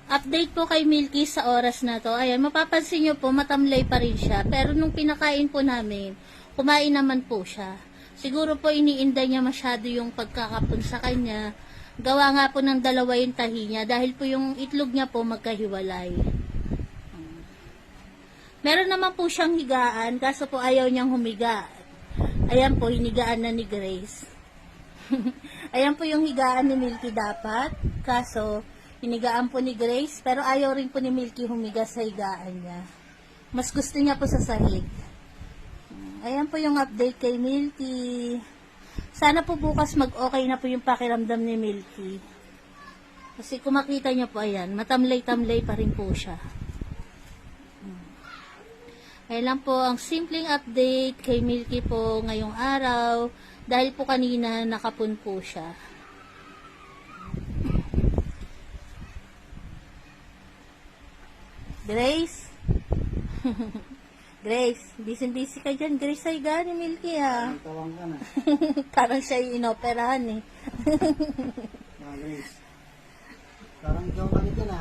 Update po kay Milky sa oras na to. Ayan, mapapansin nyo po, matamlay pa rin siya. Pero nung pinakain po namin, kumain naman po siya. Siguro po iniinda niya masyado yung pagkakapon sa kanya. Gawa nga po ng dalawa yung tahi niya dahil po yung itlog niya po magkahiwalay. Meron naman po siyang higaan, kaso po ayaw niyang humiga. Ayan po, hinigaan na ni Grace. Ayan po yung higaan ni Milky dapat, kaso hinigaan po ni Grace, pero ayaw rin po ni Milky humiga sa higaan niya. Mas gusto niya po sa sahig. Ayan po yung update kay Milky. Sana po bukas mag-okay na po yung pakiramdam ni Milky. Kasi kung makita niyo po, ayan, matamlay-tamlay pa rin po siya. Ayan lang po ang simpleng update kay Milky po ngayong araw. Dahil po kanina nakapun po siya. Grace? Grace, busy-busy ka dyan. Grace, ay gani Milky ha. Tawang ka na. Parang siya yung inoperahan eh. Grace. Parang ikaw ka nito na.